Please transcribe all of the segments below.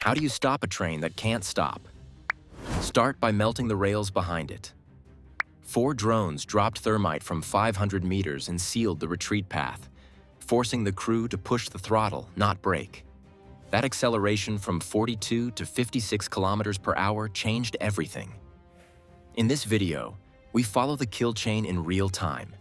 How do you stop a train that can't stop? Start by melting the rails behind it. 4 drones dropped thermite from 500 meters and sealed the retreat path, forcing the crew to push the throttle, not brake. That acceleration from 42 to 56 kilometers per hour changed everything. In this video, we follow the kill chain in real time,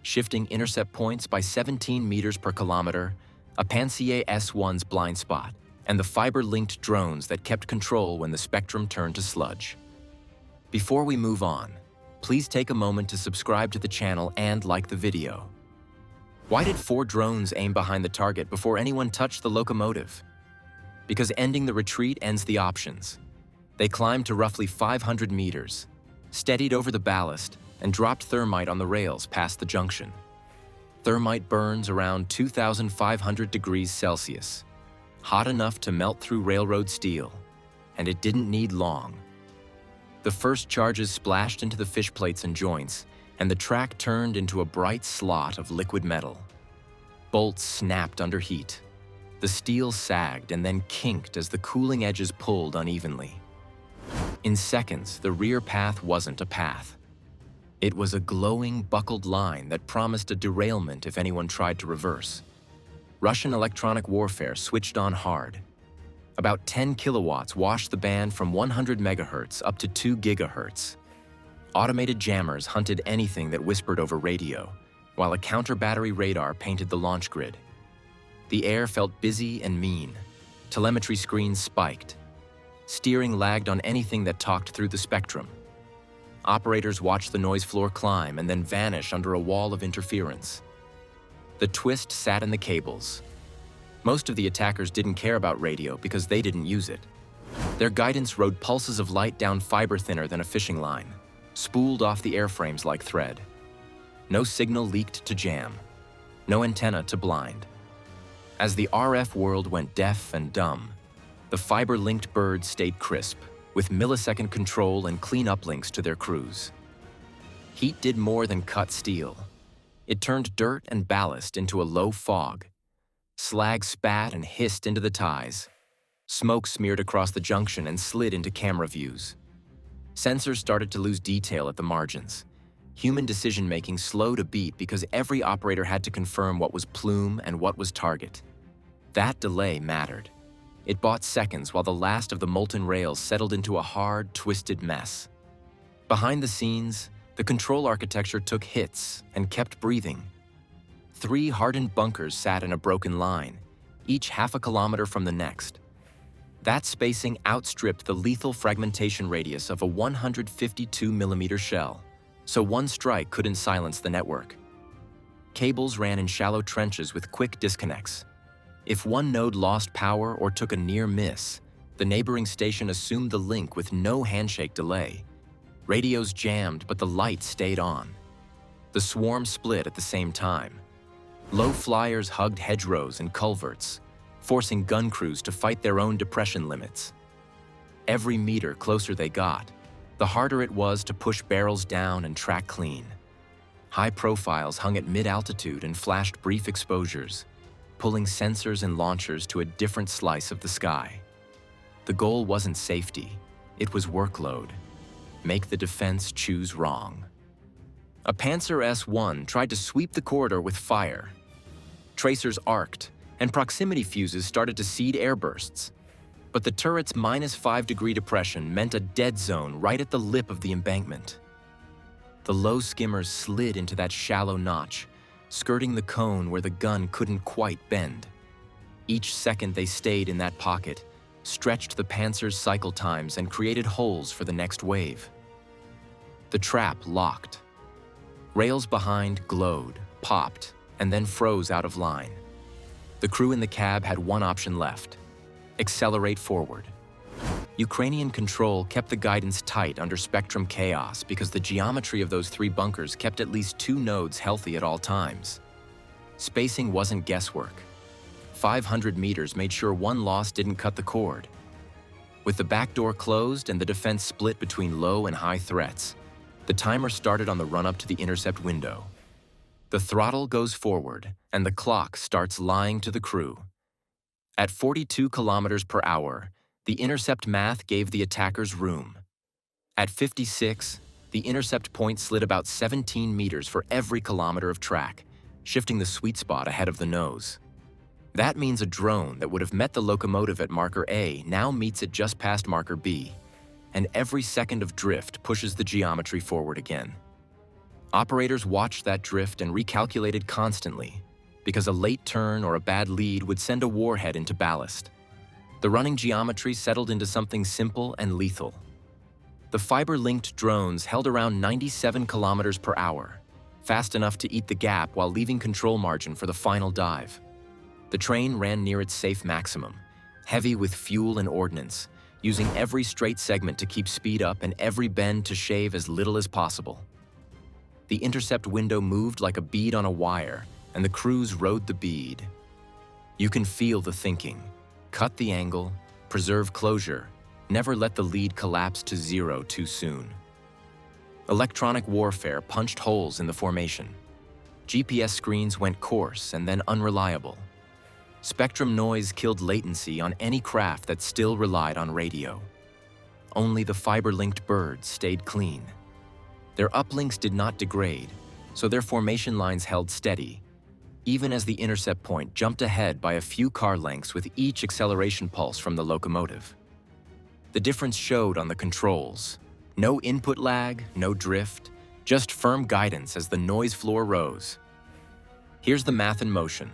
shifting intercept points by 17 meters per kilometer, a Pansier S1's blind spot, and the fiber-linked drones that kept control when the spectrum turned to sludge. Before we move on, please take a moment to subscribe to the channel and like the video. Why did 4 drones aim behind the target before anyone touched the locomotive? Because ending the retreat ends the options. They climbed to roughly 500 meters, steadied over the ballast, and dropped thermite on the rails past the junction. Thermite burns around 2,500 degrees Celsius, hot enough to melt through railroad steel, and it didn't need long. The first charges splashed into the fish plates and joints, and the track turned into a bright slot of liquid metal. Bolts snapped under heat. The steel sagged and then kinked as the cooling edges pulled unevenly. In seconds, the rear path wasn't a path. It was a glowing, buckled line that promised a derailment if anyone tried to reverse. Russian electronic warfare switched on hard. About 10 kilowatts washed the band from 100 megahertz up to 2 gigahertz. Automated jammers hunted anything that whispered over radio, while a counter-battery radar painted the launch grid. The air felt busy and mean. Telemetry screens spiked. Steering lagged on anything that talked through the spectrum. Operators watched the noise floor climb and then vanish under a wall of interference. The twist sat in the cables. Most of the attackers didn't care about radio because they didn't use it. Their guidance rode pulses of light down fiber thinner than a fishing line, spooled off the airframes like thread. No signal leaked to jam. No antenna to blind. As the RF world went deaf and dumb, the fiber-linked birds stayed crisp, with millisecond control and clean uplinks to their crews. Heat did more than cut steel. It turned dirt and ballast into a low fog. Slag spat and hissed into the ties. Smoke smeared across the junction and slid into camera views. Sensors started to lose detail at the margins. Human decision-making slowed a beat because every operator had to confirm what was plume and what was target. That delay mattered. It bought seconds while the last of the molten rails settled into a hard, twisted mess. Behind the scenes, the control architecture took hits and kept breathing. 3 hardened bunkers sat in a broken line, each half a kilometer from the next. That spacing outstripped the lethal fragmentation radius of a 152mm shell, so one strike couldn't silence the network. Cables ran in shallow trenches with quick disconnects. If one node lost power or took a near miss, the neighboring station assumed the link with no handshake delay. Radios jammed, but the light stayed on. The swarm split at the same time. Low flyers hugged hedgerows and culverts, forcing gun crews to fight their own depression limits. Every meter closer they got, the harder it was to push barrels down and track clean. High profiles hung at mid-altitude and flashed brief exposures, pulling sensors and launchers to a different slice of the sky. The goal wasn't safety, it was workload. Make the defense choose wrong. A Panzer S1 tried to sweep the corridor with fire. Tracers arced, and proximity fuses started to seed airbursts. But the turret's -5-degree depression meant a dead zone right at the lip of the embankment. The low skimmers slid into that shallow notch, skirting the cone where the gun couldn't quite bend. Each second they stayed in that pocket stretched the Panzer's cycle times and created holes for the next wave. The trap locked. Rails behind glowed, popped, and then froze out of line. The crew in the cab had one option left: accelerate forward. Ukrainian control kept the guidance tight under spectrum chaos because the geometry of those 3 bunkers kept at least 2 nodes healthy at all times. Spacing wasn't guesswork. 500 meters made sure one loss didn't cut the cord. With the back door closed and the defense split between low and high threats, the timer started on the run-up to the intercept window. The throttle goes forward, and the clock starts lying to the crew. At 42 kilometers per hour, The intercept math gave the attackers room. At 56, the intercept point slid about 17 meters for every kilometer of track, shifting the sweet spot ahead of the nose. That means a drone that would have met the locomotive at marker A now meets it just past marker B, and every second of drift pushes the geometry forward again. Operators watched that drift and recalculated constantly, because a late turn or a bad lead would send a warhead into ballast. The running geometry settled into something simple and lethal. The fiber-linked drones held around 97 kilometers per hour, fast enough to eat the gap while leaving control margin for the final dive. The train ran near its safe maximum, heavy with fuel and ordnance, using every straight segment to keep speed up and every bend to shave as little as possible. The intercept window moved like a bead on a wire, and the crews rode the bead. You can feel the thinking. Cut the angle, preserve closure, never let the lead collapse to zero too soon. Electronic warfare punched holes in the formation. GPS screens went coarse and then unreliable. Spectrum noise killed latency on any craft that still relied on radio. Only the fiber-linked birds stayed clean. Their uplinks did not degrade, so their formation lines held steady, even as the intercept point jumped ahead by a few car lengths with each acceleration pulse from the locomotive. The difference showed on the controls. No input lag, no drift, just firm guidance as the noise floor rose. Here's the math in motion.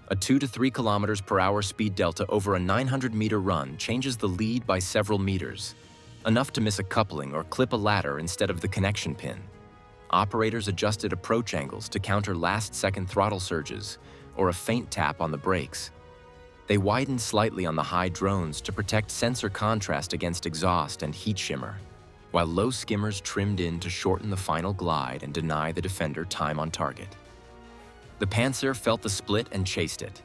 A 2 to 3 kilometers per hour speed delta over a 900-meter run changes the lead by several meters, enough to miss a coupling or clip a ladder instead of the connection pin. Operators adjusted approach angles to counter last-second throttle surges or a faint tap on the brakes. They widened slightly on the high drones to protect sensor contrast against exhaust and heat shimmer, while low skimmers trimmed in to shorten the final glide and deny the defender time on target. The Panzer felt the split and chased it.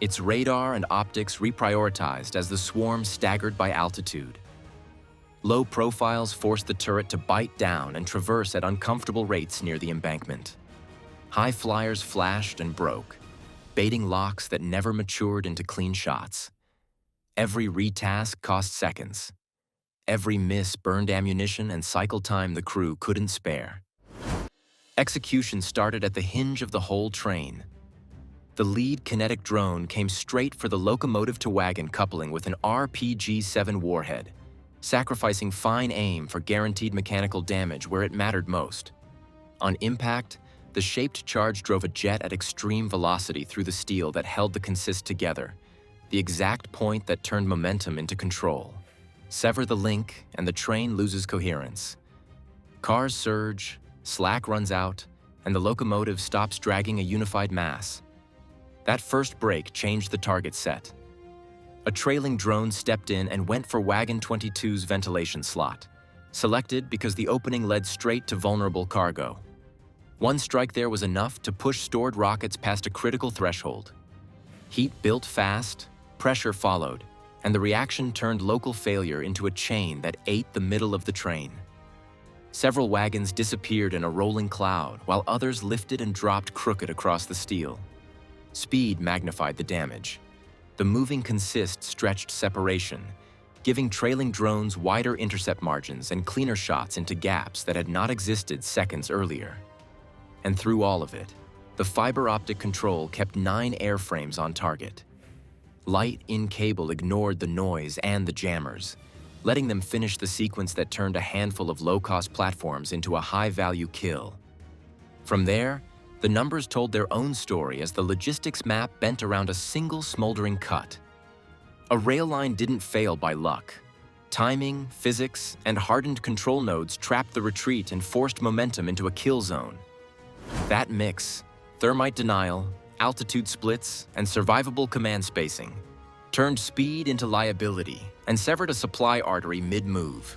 Its radar and optics reprioritized as the swarm staggered by altitude. Low profiles forced the turret to bite down and traverse at uncomfortable rates near the embankment. High flyers flashed and broke, baiting locks that never matured into clean shots. Every retask cost seconds. Every miss burned ammunition and cycle time the crew couldn't spare. Execution started at the hinge of the whole train. The lead kinetic drone came straight for the locomotive-to-wagon coupling with an RPG-7 warhead, sacrificing fine aim for guaranteed mechanical damage where it mattered most. On impact, the shaped charge drove a jet at extreme velocity through the steel that held the consist together, the exact point that turned momentum into control. Sever the link, and the train loses coherence. Cars surge, slack runs out, and the locomotive stops dragging a unified mass. That first break changed the target set. A trailing drone stepped in and went for Wagon 22's ventilation slot, selected because the opening led straight to vulnerable cargo. One strike there was enough to push stored rockets past a critical threshold. Heat built fast, pressure followed, and the reaction turned local failure into a chain that ate the middle of the train. Several wagons disappeared in a rolling cloud, while others lifted and dropped crooked across the steel. Speed magnified the damage. The moving consist stretched separation, giving trailing drones wider intercept margins and cleaner shots into gaps that had not existed seconds earlier. And through all of it, the fiber optic control kept 9 airframes on target. Light in cable ignored the noise and the jammers, letting them finish the sequence that turned a handful of low-cost platforms into a high-value kill. From there, the numbers told their own story as the logistics map bent around a single smoldering cut. A rail line didn't fail by luck. Timing, physics, and hardened control nodes trapped the retreat and forced momentum into a kill zone. That mix, thermite denial, altitude splits, and survivable command spacing, turned speed into liability and severed a supply artery mid-move.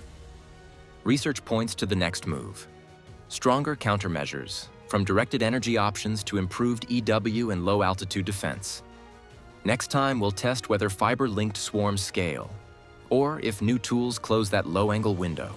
Research points to the next move. Stronger countermeasures, from directed energy options to improved EW and low-altitude defense. Next time, we'll test whether fiber-linked swarms scale, or if new tools close that low-angle window.